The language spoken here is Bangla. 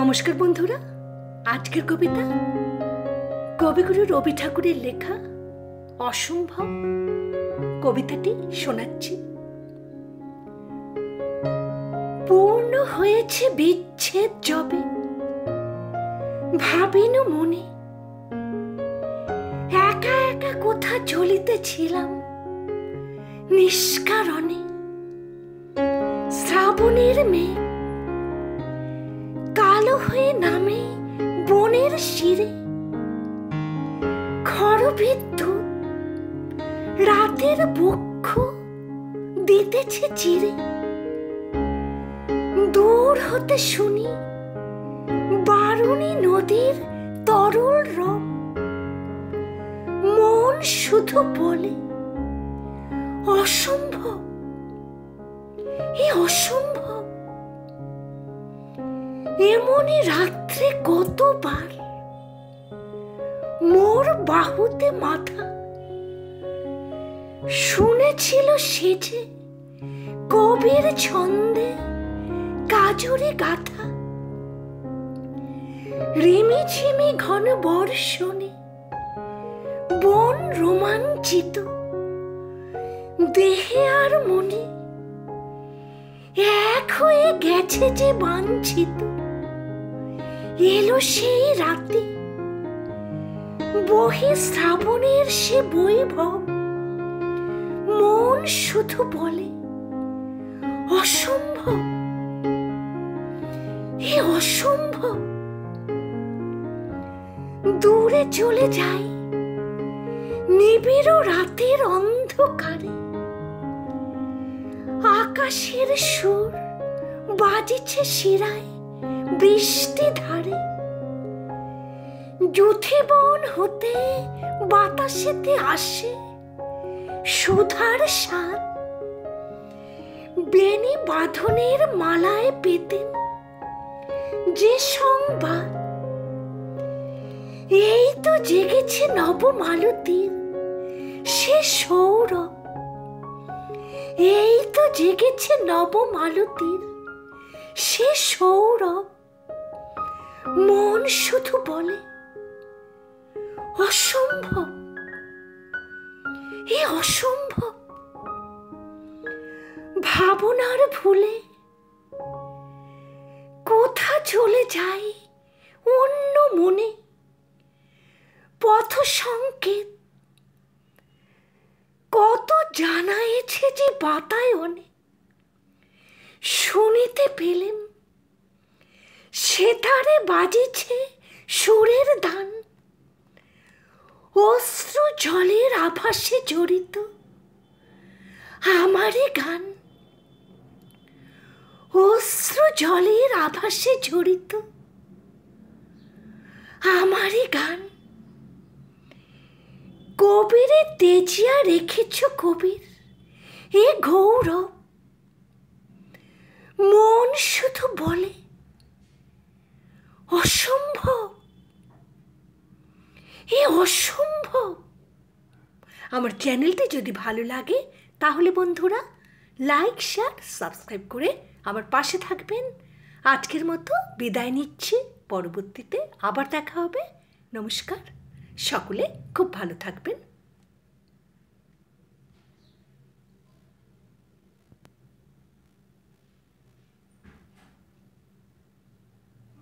নমস্কার বন্ধুরা, আজকের কবিতা কবিগুরু রবি ঠাকুরের লেখা অসম্ভব কবিতাটি শোনাচ্ছি। পূর্ণ হয়েছে বিচ্ছেদ যবে, ভাবিনু মনে একা একা কোথা চলিতেছিলাম নিষ্কারণে। শ্রাবণের মেঘ কালো হয়ে নামে বনের শিরে, খড়বিদ্যুৎ রাতের বক্ষ দিতেছে চিরে। দূর হতে শুনি বারুণী নদীর তরল রব, মন শুধু বলে অসম্ভব, এ অসম্ভব। এমনি রাত্রে কতবার মোর বাহুতে মাথা শুনেছিল সেজে কবির ছন্দে কাজরে গাথা। রিমিঝিমি ঘন বর্ষণে বন রোমাঞ্চিত, দেহে আর মনে এক হয়ে গেছে যে বাঞ্ছিত। এলো সেই রাতে বহে শ্রাবণের সে বৈভব, মন শুধু বলে অসম্ভব, এ অসম্ভব। দূরে চলে যাই নিবিড় রাতের অন্ধকারে, আকাশের সুর বাজিছে শিরায় বৃষ্টি ধারে। যুথিবন হতে বাতাসেতে আসে সুধার স্বাদ, বেনি বাঁধনের মালায় পেতেন যে সংবাদ। এই তো জেগেছে নবমালতীর সে সৌরভ, এই তো জেগেছে নবমালতীর সে সৌরভ। মন শুধু বলে অসম্ভব, এ অসম্ভব। ভাবনার ভুলে কোথা চলে যাই অন্য মনে, পথ সংকেত কত জানাইছে যে বাতায়নে। শুনিতে পেলেম সেতারে বাজিছে সুরের দান, অশ্রু জলের আভাসে জড়িত আমারই গান। অশ্রু জলের আভাসে জড়িত আমারই গান। কবিরে তেজিয়া রেখেছ কবির এ গৌরব, মন শুধু বলে অসম্ভব, এ অসম্ভব। আমার চ্যানেলটি যদি ভালো লাগে তাহলে বন্ধুরা লাইক, শেয়ার, সাবস্ক্রাইব করে আমার পাশে থাকবেন। আজকের মতো বিদায় নিচ্ছি, পরবর্তীতে আবার দেখা হবে। নমস্কার, সকলে খুব ভালো থাকবেন।